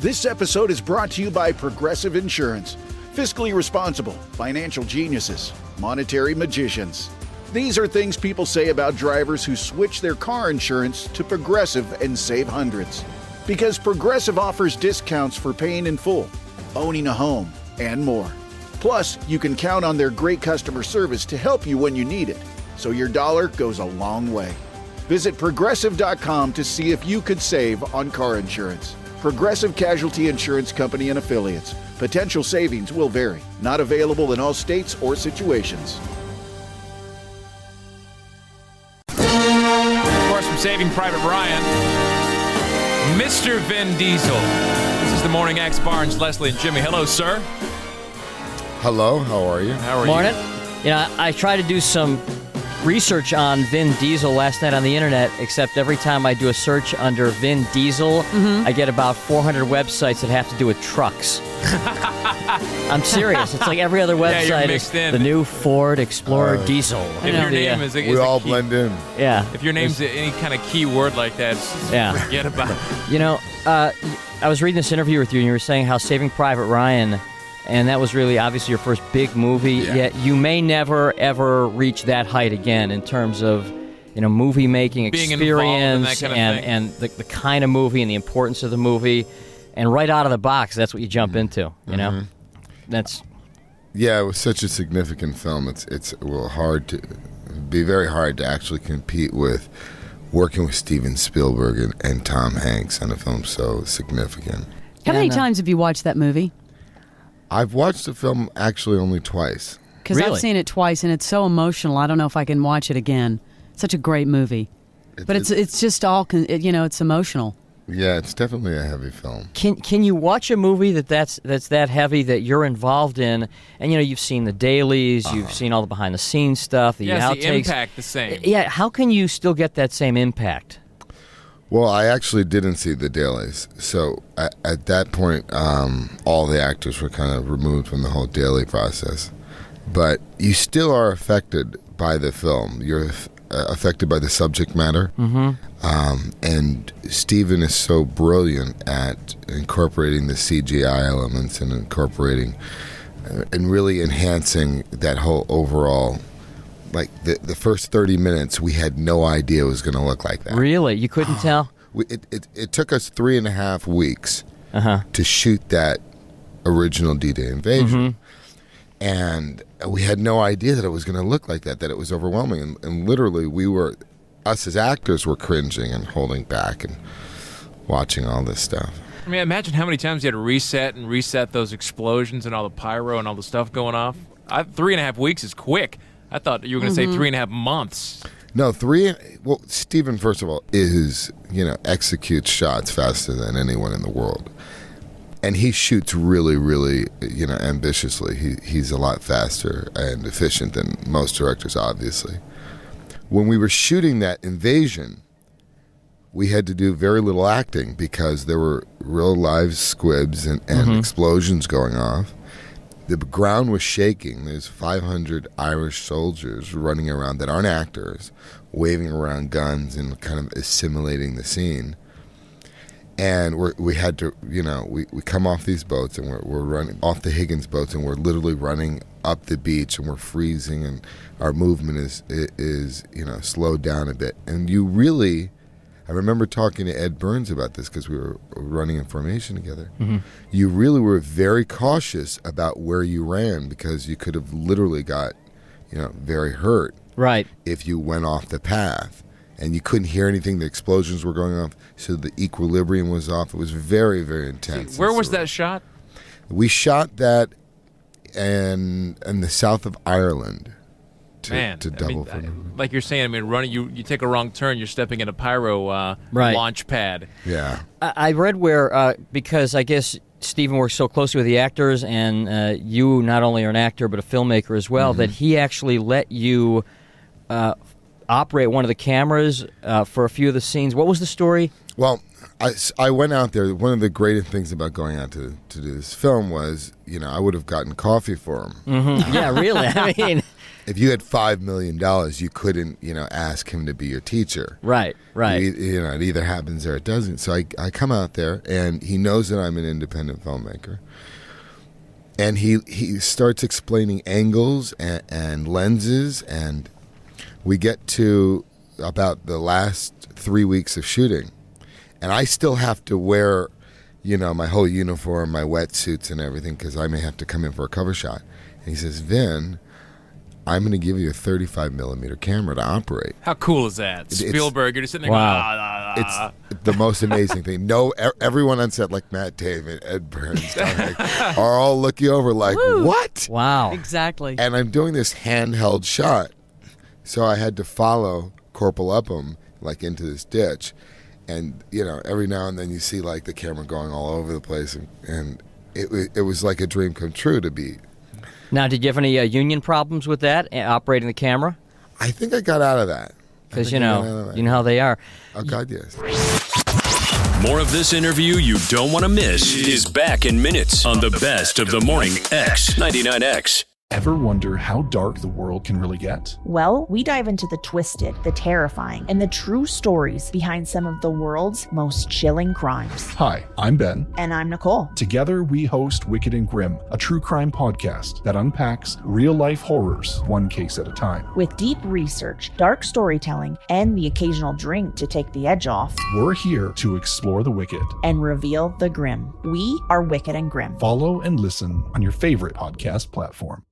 This episode is brought to you by Progressive Insurance. Fiscally responsible, financial geniuses, monetary magicians. These are things people say about drivers who switch their car insurance to Progressive and save hundreds. Because Progressive offers discounts for paying in full, owning a home, and more. Plus, you can count on their great customer service to help you when you need it, so your dollar goes a long way. Visit Progressive.com to see if you could save on car insurance. Progressive Casualty Insurance Company and Affiliates. Potential savings will vary. Not available in all states or situations. Of course, from Saving Private Ryan, Mr. Vin Diesel. This is the Morning X, Barnes, Leslie, and Jimmy. Hello, sir. Hello, how are you? How are Morning. you? You know, I tried to do some research on Vin Diesel last night on the internet, except every time I do a search under Vin Diesel, I get about 400 websites that have to do with trucks. I'm serious. It's like every other website you're is mixed in. the new Ford Explorer Diesel. If your name is We all blend in. Yeah. If your name's any kind of key word like that, forget about it. You know, I was reading this interview with you, and you were saying how Saving Private Ryan, and that was really obviously your first big movie, yet you may never, ever reach that height again in terms of, you know, movie making Being experience involved in that kind of thing. and the kind of movie and the importance of the movie. And right out of the box, that's what you jump into, you know? That's... Yeah, it was such a significant film. It's hard to be very hard to actually compete with working with Steven Spielberg and Tom Hanks on a film so significant. How many times have you watched that movie? I've watched the film actually only twice. Because Really? I've seen it twice, and it's so emotional. I don't know if I can watch it again. Such a great movie. But it's just all, it's emotional. Yeah, it's definitely a heavy film. Can you watch a movie that's that heavy that you're involved in, and you know you've seen the dailies, you've seen all the behind the scenes stuff, the Yeah, outtakes. is the impact the same? Yeah, how can you still get that same impact? Well, I actually didn't see the dailies. So at that point, all the actors were kind of removed from the whole daily process. But you still are affected by the film. You're affected by the subject matter. And Steven is so brilliant at incorporating the CGI elements and incorporating and really enhancing that whole overall. Like the first 30 minutes, we had no idea it was going to look like that. Really? You couldn't tell? It took us 3.5 weeks to shoot that original D-Day invasion. And we had no idea that it was going to look like that it was overwhelming. And literally, us as actors were cringing and holding back and watching all this stuff. I mean, imagine how many times you had to reset those explosions and all the pyro and all the stuff going off. 3.5 weeks is quick. I thought you were going to say 3.5 months. No, well, Steven, first of all, executes shots faster than anyone in the world. And he shoots really, really, ambitiously. He's a lot faster and efficient than most directors, obviously. When we were shooting that invasion, we had to do very little acting because there were real live squibs and explosions going off. The ground was shaking. There's 500 Irish soldiers running around that aren't actors, waving around guns and kind of assimilating the scene. And we had to, we come off these boats and we're running off the Higgins boats and we're literally running up the beach and we're freezing and our movement is slowed down a bit. And I remember talking to Ed Burns about this because we were running in formation together. You really were very cautious about where you ran because you could have literally got, very hurt. Right. If you went off the path. And you couldn't hear anything. The explosions were going off, so the equilibrium was off. It was very, very intense. Where was that shot? We shot that in the south of Ireland. To double for like you're saying, running. You take a wrong turn, you're stepping in a pyro launch pad. Yeah. I read where because I guess Steven works so closely with the actors, and you not only are an actor but a filmmaker as well, that he actually let you operate one of the cameras for a few of the scenes. What was the story? Well, I went out there. One of the greatest things about going out to do this film was, I would have gotten coffee for him. Yeah, really. I mean, If you had $5 million, you couldn't, ask him to be your teacher. Right. It either happens or it doesn't. So I come out there, and he knows that I'm an independent filmmaker. And he starts explaining angles and lenses, and we get to about the last 3 weeks of shooting. And I still have to wear, my whole uniform, my wetsuits and everything, because I may have to come in for a cover shot. And he says, Vin, I'm going to give you a 35 millimeter camera to operate. How cool is that? Spielberg, you're just sitting there Wow. going, It's the most amazing thing. Everyone on set, like Matt Damon, Ed Burns, Dominic, are all looking over like, what? Wow. Exactly. And I'm doing this handheld shot. So I had to follow Corporal Upham, like, into this ditch. And, every now and then you see, like, the camera going all over the place. And it was like a dream come true to be. Now, did you have any union problems with that, operating the camera? I think I got out of that. Because, you know how they are. Oh, God, yes. More of this interview you don't want to miss is back in minutes on the best of the morning X 99X. Ever wonder how dark the world can really get? Well, we dive into the twisted, the terrifying, and the true stories behind some of the world's most chilling crimes. Hi, I'm Ben. And I'm Nicole. Together, we host Wicked and Grim, a true crime podcast that unpacks real-life horrors one case at a time. With deep research, dark storytelling, and the occasional drink to take the edge off. We're here to explore the wicked And reveal the grim. We are Wicked and Grim. Follow and listen on your favorite podcast platform.